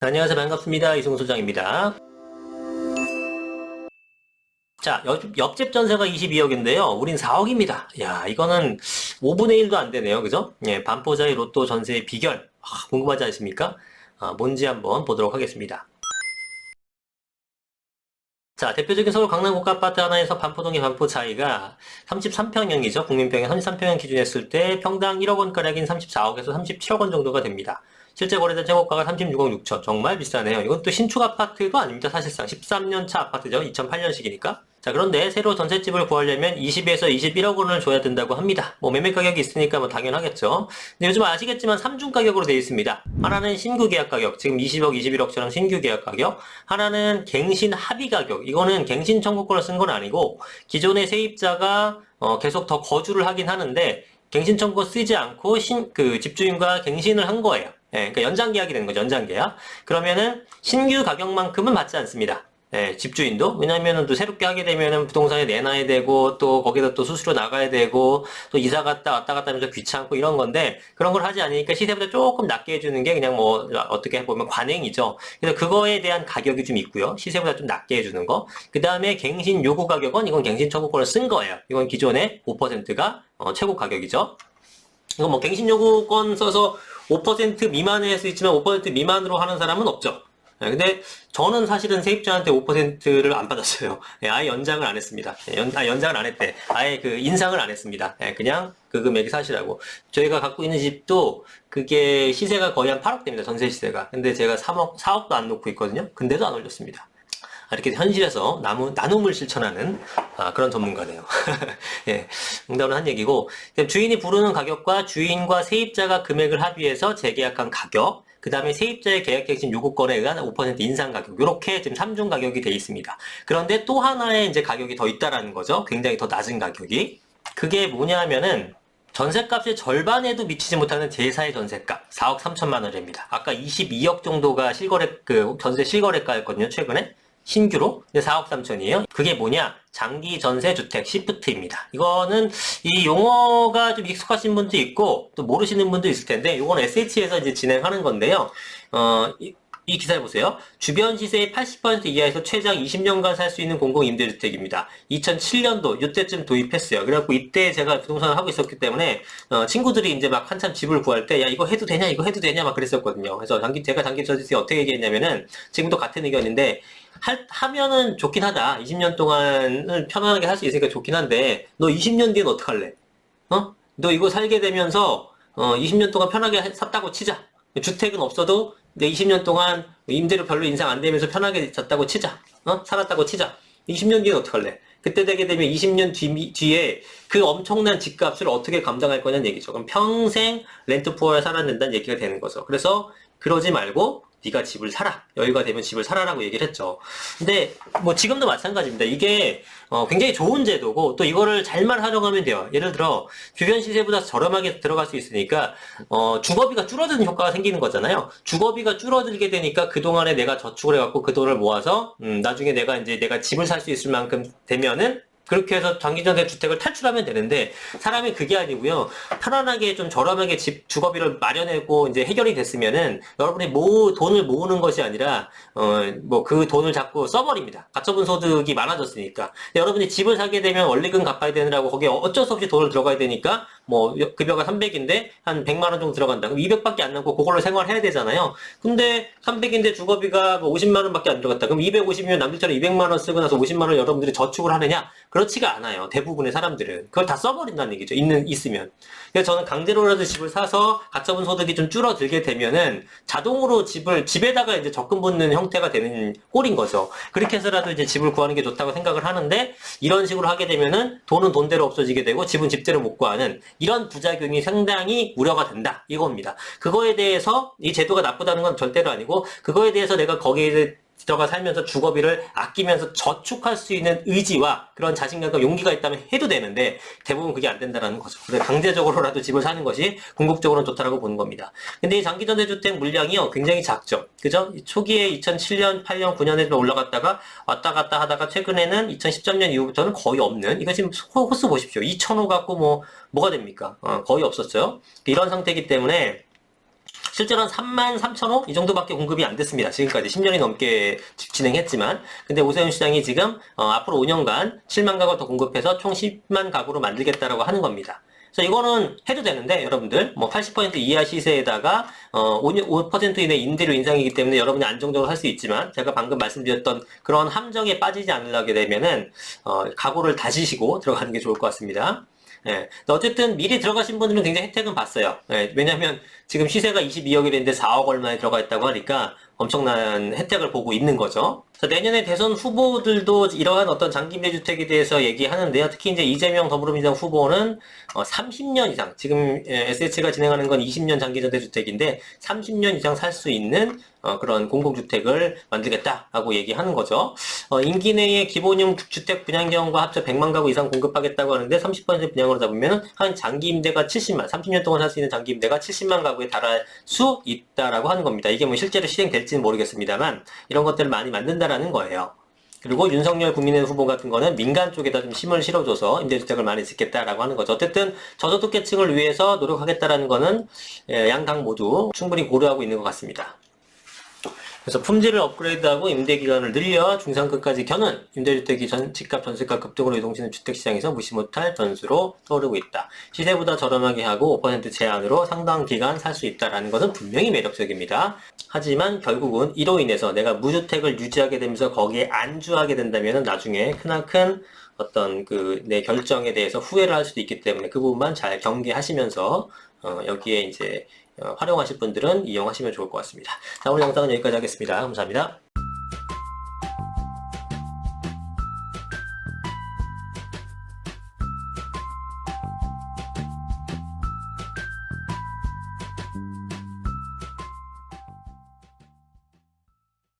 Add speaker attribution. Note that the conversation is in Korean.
Speaker 1: 안녕하세요. 반갑습니다. 이승우 소장입니다. 자, 옆집 전세가 22억인데요. 우린 4억입니다. 야, 이거는 5분의 1도 안 되네요. 그죠? 예, 반포자의 로또 전세의 비결. 궁금하지 않습니까? 뭔지 한번 보도록 하겠습니다. 자, 대표적인 서울 강남 고가 아파트 하나에서 반포동의 반포자이가 33평형이죠. 국민평형 33평형 기준 했을 때 평당 1억 원가량인 34억에서 37억 원 정도가 됩니다. 실제 거래된 최고가가 36억 6천. 정말 비싸네요. 이건 또 신축 아파트도 아닙니다. 사실상 13년 차 아파트죠. 2008년식이니까. 자, 그런데 새로 전셋집을 구하려면 20에서 21억 원을 줘야 된다고 합니다. 뭐 매매 가격이 있으니까 뭐 당연하겠죠. 근데 요즘 아시겠지만 3중 가격으로 되어 있습니다. 하나는 신규 계약 가격, 지금 20억, 21억처럼 신규 계약 가격. 하나는 갱신 합의 가격. 이거는 갱신 청구권을 쓴 건 아니고 기존의 세입자가 계속 더 거주를 하긴 하는데 갱신 청구 쓰지 않고 집주인과 갱신을 한 거예요. 예, 그러니까 연장 계약이 되는 거죠. 연장 계약. 그러면은 신규 가격만큼은 받지 않습니다. 예, 집주인도. 왜냐면은 또 새롭게 하게 되면은 부동산에 내놔야 되고, 또 거기다 또 수수료 나가야 되고, 또 이사 갔다 왔다 갔다 하면서 귀찮고 이런 건데, 그런 걸 하지 않으니까 시세보다 조금 낮게 해주는 게 그냥 뭐, 어떻게 보면 관행이죠. 그래서 그거에 대한 가격이 좀 있고요. 시세보다 좀 낮게 해주는 거. 그 다음에 갱신 요구 가격은 이건 갱신 청구권을 쓴 거예요. 이건 기존의 5%가 최고 가격이죠. 이건 뭐 갱신 요구권 써서 5% 미만에 할 수 있지만 5% 미만으로 하는 사람은 없죠. 네, 근데 저는 사실은 세입자한테 5%를 안 받았어요. 네, 아예 연장을 안 했습니다. 네, 연장을 안 했대. 아예 그 인상을 안 했습니다. 네, 그냥 그 금액이 사실하고. 저희가 갖고 있는 집도 그게 시세가 거의 한 8억 됩니다. 전세 시세가. 근데 제가 3억, 4억도 안 놓고 있거든요. 근데도 안 올렸습니다. 이렇게 현실에서 나눔을 실천하는 그런 전문가네요. 예, 농담을 한 얘기고 주인이 부르는 가격과 주인과 세입자가 금액을 합의해서 재계약한 가격, 그 다음에 세입자의 계약갱신 요구권에 의한 5% 인상 가격, 이렇게 지금 3중 가격이 되어 있습니다. 그런데 또 하나의 이제 가격이 더 있다라는 거죠. 굉장히 더 낮은 가격이. 그게 뭐냐면은 전셋값의 절반에도 미치지 못하는 제4의 전셋값 4억 3천만 원입니다. 아까 22억 정도가 전세 실거래가였거든요, 최근에. 신규로 4억 3천이에요. 그게 뭐냐? 장기 전세 주택 시프트입니다. 이거는 이 용어가 좀 익숙하신 분도 있고 또 모르시는 분도 있을 텐데 이건 SH에서 이제 진행하는 건데요. 이 기사를 보세요. 주변 시세의 80% 이하에서 최장 20년간 살 수 있는 공공임대주택입니다. 2007년도 이때쯤 도입했어요. 그래갖고 이때 제가 부동산을 하고 있었기 때문에 친구들이 이제 막 한참 집을 구할 때 야 이거 해도 되냐 이거 해도 되냐 막 그랬었거든요. 그래서 제가 장기 전세 어떻게 얘기했냐면은 지금도 같은 의견인데 하면은 좋긴 하다. 20년 동안은 편안하게 할 수 있으니까 좋긴 한데 너 20년 뒤엔 어떡할래? 너 이거 살게 되면서 20년 동안 편하게 샀다고 치자. 주택은 없어도 내 20년 동안 임대료 별로 인상 안 되면서 편하게 잤다고 치자. 살았다고 치자. 20년 뒤엔 어떡할래? 그때 되게 되면 20년 뒤에 그 엄청난 집값을 어떻게 감당할 거냐는 얘기죠. 그럼 평생 렌트 푸어에 살아야 된다는 얘기가 되는 거죠. 그래서 그러지 말고 네가 집을 사라. 여유가 되면 집을 사라라고 얘기를 했죠. 근데 뭐 지금도 마찬가지입니다. 이게 굉장히 좋은 제도고 또 이거를 잘만 활용하면 돼요. 예를 들어 주변 시세보다 저렴하게 들어갈 수 있으니까 주거비가 줄어드는 효과가 생기는 거잖아요. 주거비가 줄어들게 되니까 그동안에 내가 저축을 해갖고 그 돈을 모아서 나중에 내가 집을 살 수 있을 만큼 되면은 그렇게 해서 장기전세 주택을 탈출하면 되는데 사람이 그게 아니고요. 편안하게 좀 저렴하게 주거비를 마련하고 이제 해결이 됐으면은 여러분이 돈을 모으는 것이 아니라 뭐 그 돈을 자꾸 써버립니다. 가처분 소득이 많아졌으니까. 여러분이 집을 사게 되면 원리금 갚아야 되느라고 거기에 어쩔 수 없이 돈을 들어가야 되니까 뭐 급여가 300인데 한 100만 원 정도 들어간다. 그럼 200밖에 안 남고 그걸로 생활해야 되잖아요. 근데 300인데 주거비가 뭐 50만 원밖에 안 들어갔다. 그럼 250이면 남들처럼 200만 원 쓰고 나서 50만 원 여러분들이 저축을 하느냐? 그렇지가 않아요. 대부분의 사람들은. 그걸 다 써버린다는 얘기죠. 있으면. 그래서 저는 강제로라도 집을 사서 가처분 소득이 좀 줄어들게 되면은 자동으로 집에다가 이제 적금 붙는 형태가 되는 꼴인 거죠. 그렇게 해서라도 이제 집을 구하는 게 좋다고 생각을 하는데 이런 식으로 하게 되면은 돈은 돈대로 없어지게 되고 집은 집대로 못 구하는 이런 부작용이 상당히 우려가 된다. 이겁니다. 그거에 대해서 이 제도가 나쁘다는 건 절대로 아니고 그거에 대해서 내가 거기에 들어가 살면서 주거비를 아끼면서 저축할 수 있는 의지와 그런 자신감과 용기가 있다면 해도 되는데 대부분 그게 안 된다는 거죠. 그래서 강제적으로라도 집을 사는 것이 궁극적으로는 좋다라고 보는 겁니다. 근데 이 장기전세주택 물량이요 굉장히 작죠. 그죠? 초기에 2007년, 8년, 9년에 올라갔다가 왔다 갔다 하다가 최근에는 2013년 이후부터는 거의 없는 이거 지금 호수 보십시오. 2,000호 갖고 뭐가 됩니까? 거의 없었어요. 이런 상태이기 때문에 실제로 한 33,000호 이 정도밖에 공급이 안 됐습니다. 지금까지 10년이 넘게 진행했지만, 근데 오세훈 시장이 지금 앞으로 5년간 7만 가구 더 공급해서 총 10만 가구로 만들겠다라고 하는 겁니다. 그래서 이거는 해도 되는데, 여러분들 뭐 80% 이하 시세에다가 5% 이내 임대료 인상이기 때문에 여러분이 안정적으로 살 수 있지만, 제가 방금 말씀드렸던 그런 함정에 빠지지 않으려게 되면은 각오를 다지시고 들어가는 게 좋을 것 같습니다. 예. 어쨌든 미리 들어가신 분들은 굉장히 혜택은 봤어요. 예. 왜냐면 지금 시세가 22억이 됐는데 4억 얼마에 들어가 있다고 하니까 엄청난 혜택을 보고 있는 거죠. 내년에 대선 후보들도 이러한 어떤 장기임대 주택에 대해서 얘기하는데요. 특히 이제 이재명 더불어민주당 후보는 30년 이상, 지금 SH가 진행하는 건 20년 장기전세 주택인데 30년 이상 살 수 있는 그런 공공주택을 만들겠다라고 얘기하는 거죠. 임기 내에 기본형 주택 분양 경우가 합쳐 100만 가구 이상 공급하겠다고 하는데 30% 분양으로 잡으면 한 장기임대가 70만, 30년 동안 살 수 있는 장기임대가 70만 가구에 달할 수 있다라고 하는 겁니다. 이게 뭐 실제로 실행될지는 모르겠습니다만 이런 것들을 많이 만든다라는 거예요. 그리고 윤석열 국민의힘 후보 같은 거는 민간 쪽에다 좀 힘을 실어줘서 임대주택을 많이 짓겠다라고 하는 거죠. 어쨌든 저소득계층을 위해서 노력하겠다라는 거는 양당 모두 충분히 고려하고 있는 것 같습니다. 그래서 품질을 업그레이드하고 임대기간을 늘려 중상급까지 겨는 임대주택이 집값, 전세가 급등으로 이동치는 주택시장에서 무시 못할 변수로 떠오르고 있다. 시세보다 저렴하게 하고 5% 제한으로 상당 기간 살 수 있다는 것은 분명히 매력적입니다. 하지만 결국은 이로 인해서 내가 무주택을 유지하게 되면서 거기에 안주하게 된다면 나중에 크나큰 어떤 내 결정에 대해서 후회를 할 수도 있기 때문에 그 부분만 잘 경계하시면서 여기에 이제 활용하실 분들은 이용하시면 좋을 것 같습니다. 자, 오늘 영상은 여기까지 하겠습니다. 감사합니다.